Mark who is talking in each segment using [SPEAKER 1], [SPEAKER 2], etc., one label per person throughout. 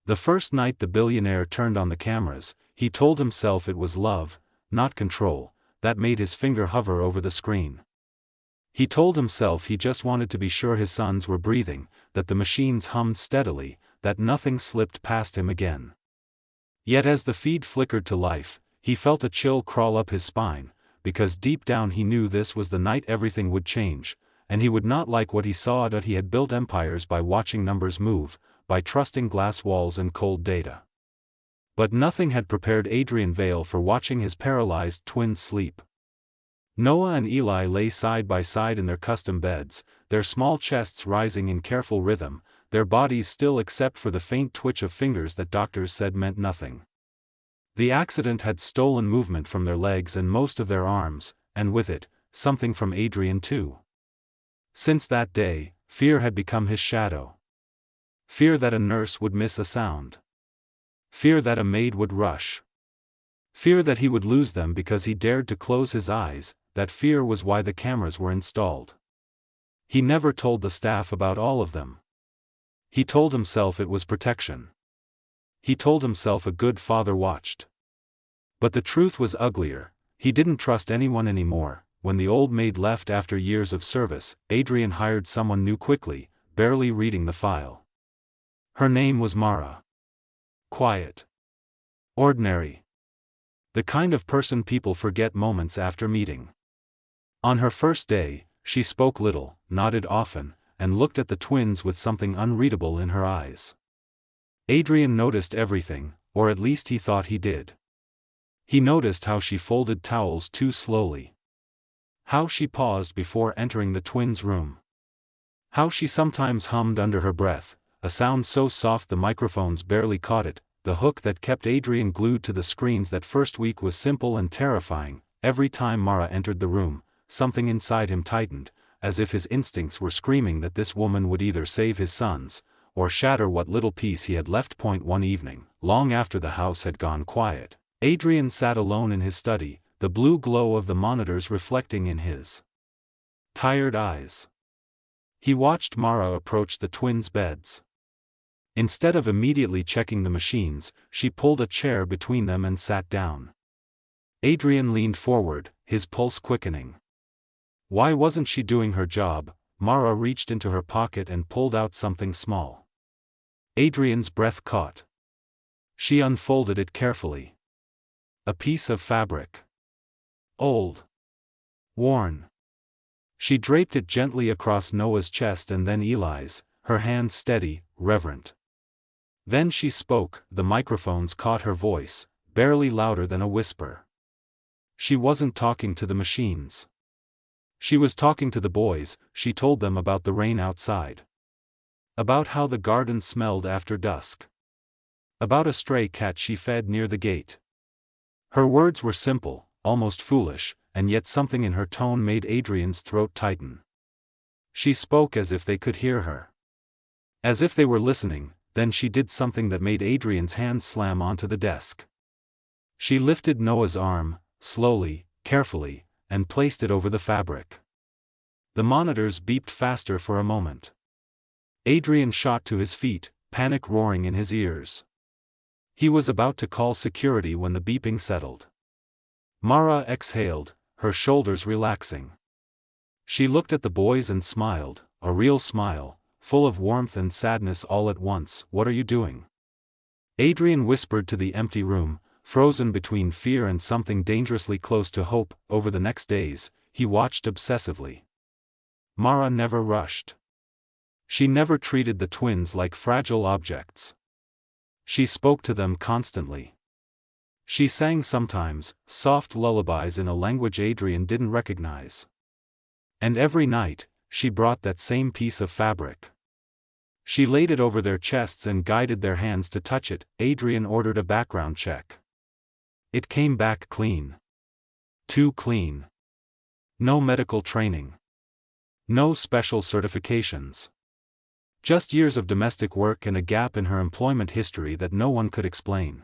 [SPEAKER 1] The first night the billionaire turned on the cameras, he told himself it was love, not control, that made his finger hover over the screen. He told himself he just wanted to be sure his sons were breathing, that the machines hummed steadily, that nothing slipped past him again. Yet as the feed flickered to life, he felt a chill crawl up his spine, because deep down he knew this was the night everything would change, and he would not like what he saw. That he had built empires by watching numbers move, by trusting glass walls and cold data. But nothing had prepared Adrian Vale for watching his paralyzed twins sleep. Noah and Eli lay side by side in their custom beds, their small chests rising in careful rhythm, their bodies still except for the faint twitch of fingers that doctors said meant nothing. The accident had stolen movement from their legs and most of their arms, and with it, something from Adrian too. Since that day, fear had become his shadow. Fear that a nurse would miss a sound. Fear that a maid would rush. Fear that he would lose them because he dared to close his eyes. That fear was why the cameras were installed. He never told the staff about all of them. He told himself it was protection. He told himself a good father watched. But the truth was uglier. He didn't trust anyone anymore. When the old maid left after years of service, Adrian hired someone new quickly, barely reading the file. Her name was Mara. Quiet. Ordinary. The kind of person people forget moments after meeting. On her first day, she spoke little, nodded often, and looked at the twins with something unreadable in her eyes. Adrian noticed everything, or at least he thought he did. He noticed how she folded towels too slowly. How she paused before entering the twins' room. How she sometimes hummed under her breath, a sound so soft the microphones barely caught it. The hook that kept Adrian glued to the screens that first week was simple and terrifying. Every time Mara entered the room, something inside him tightened, as if his instincts were screaming that this woman would either save his sons, or shatter what little peace he had left. One evening, long after the house had gone quiet, Adrian sat alone in his study, the blue glow of the monitors reflecting in his tired eyes. He watched Mara approach the twins' beds. Instead of immediately checking the machines, she pulled a chair between them and sat down. Adrian leaned forward, his pulse quickening. Why wasn't she doing her job? Mara reached into her pocket and pulled out something small. Adrian's breath caught. She unfolded it carefully. A piece of fabric. Old. Worn. She draped it gently across Noah's chest and then Eli's, her hands steady, reverent. Then she spoke. The microphones caught her voice, barely louder than a whisper. She wasn't talking to the machines. She was talking to the boys. She told them about the rain outside. About how the garden smelled after dusk. About a stray cat she fed near the gate. Her words were simple, almost foolish, and yet something in her tone made Adrian's throat tighten. She spoke as if they could hear her. As if they were listening. Then she did something that made Adrian's hand slam onto the desk. She lifted Noah's arm, slowly, carefully, and placed it over the fabric. The monitors beeped faster for a moment. Adrian shot to his feet, panic roaring in his ears. He was about to call security when the beeping settled. Mara exhaled, her shoulders relaxing. She looked at the boys and smiled, a real smile, full of warmth and sadness all at once. What are you doing? Adrian whispered to the empty room, frozen between fear and something dangerously close to hope. Over the next days, he watched obsessively. Mara never rushed. She never treated the twins like fragile objects. She spoke to them constantly. She sang sometimes, soft lullabies in a language Adrian didn't recognize. And every night, she brought that same piece of fabric. She laid it over their chests and guided their hands to touch it. Adrian ordered a background check. It came back clean. Too clean. No medical training. No special certifications. Just years of domestic work and a gap in her employment history that no one could explain.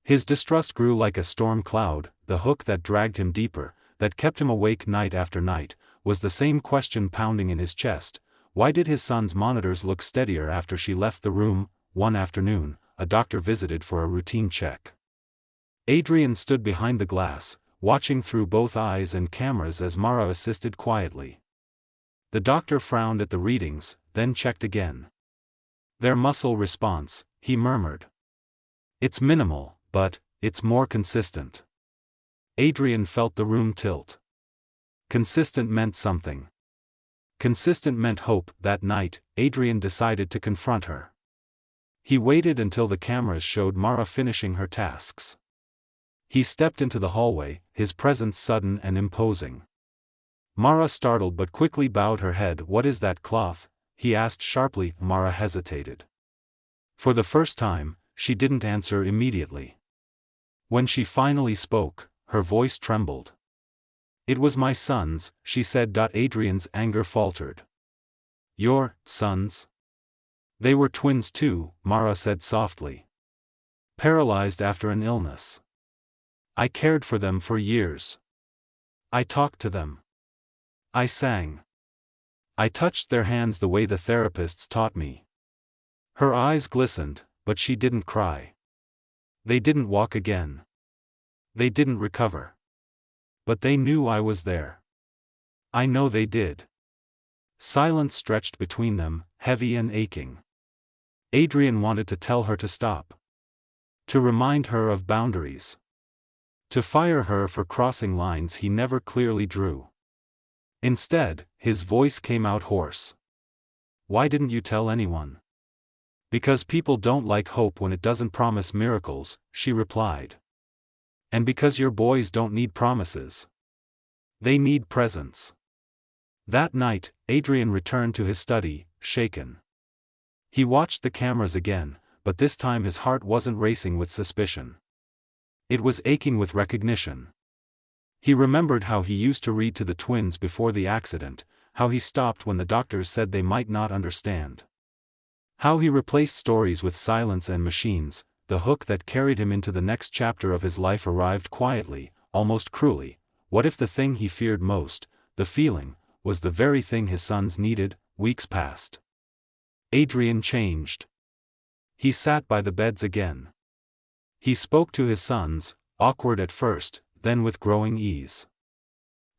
[SPEAKER 1] His distrust grew like a storm cloud. The hook that dragged him deeper, that kept him awake night after night, was the same question pounding in his chest. Why did his son's monitors look steadier after she left the room? One afternoon, a doctor visited for a routine check. Adrian stood behind the glass, watching through both eyes and cameras as Mara assisted quietly. The doctor frowned at the readings, then checked again. "Their muscle response," he murmured. "It's minimal, but it's more consistent." Adrian felt the room tilt. Consistent meant something. Consistent meant hope. That night, Adrian decided to confront her. He waited until the cameras showed Mara finishing her tasks. He stepped into the hallway, his presence sudden and imposing. Mara startled but quickly bowed her head. "What is that cloth?" he asked sharply. Mara hesitated. For the first time, she didn't answer immediately. When she finally spoke, her voice trembled. "It was my son's," she said. Adrian's anger faltered. "Your sons?" "They were twins too," Mara said softly. "Paralyzed after an illness. I cared for them for years. I talked to them. I sang. I touched their hands the way the therapists taught me." Her eyes glistened, but she didn't cry. "They didn't walk again. They didn't recover. But they knew I was there. I know they did." Silence stretched between them, heavy and aching. Adrian wanted to tell her to stop. To remind her of boundaries. To fire her for crossing lines he never clearly drew. Instead, his voice came out hoarse. "Why didn't you tell anyone?" "Because people don't like hope when it doesn't promise miracles," she replied. "And because your boys don't need promises. They need presence." That night, Adrian returned to his study, shaken. He watched the cameras again, but this time his heart wasn't racing with suspicion. It was aching with recognition. He remembered how he used to read to the twins before the accident, how he stopped when the doctors said they might not understand. How he replaced stories with silence and machines. The hook that carried him into the next chapter of his life arrived quietly, almost cruelly. What if the thing he feared most, the feeling, was the very thing his sons needed? Weeks passed. Adrian changed. He sat by the beds again. He spoke to his sons, awkward at first, then with growing ease.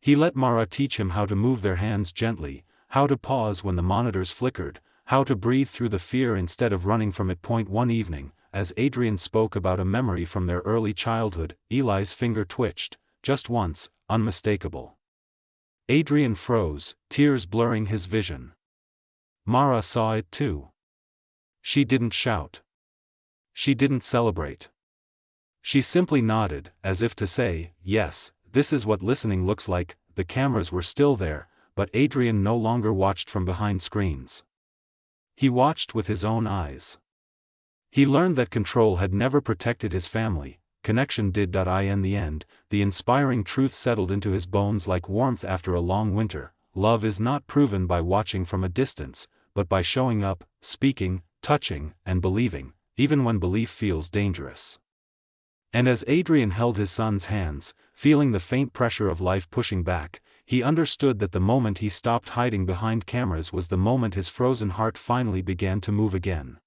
[SPEAKER 1] He let Mara teach him how to move their hands gently, how to pause when the monitors flickered, how to breathe through the fear instead of running from it. One evening, as Adrian spoke about a memory from their early childhood, Eli's finger twitched, just once, unmistakable. Adrian froze, tears blurring his vision. Mara saw it too. She didn't shout. She didn't celebrate. She simply nodded, as if to say, "Yes, this is what listening looks like." The cameras were still there, but Adrian no longer watched from behind screens. He watched with his own eyes. He learned that control had never protected his family, connection did. In the end, the inspiring truth settled into his bones like warmth after a long winter. Love is not proven by watching from a distance, but by showing up, speaking, touching, and believing, even when belief feels dangerous. And as Adrian held his son's hands, feeling the faint pressure of life pushing back, he understood that the moment he stopped hiding behind cameras was the moment his frozen heart finally began to move again.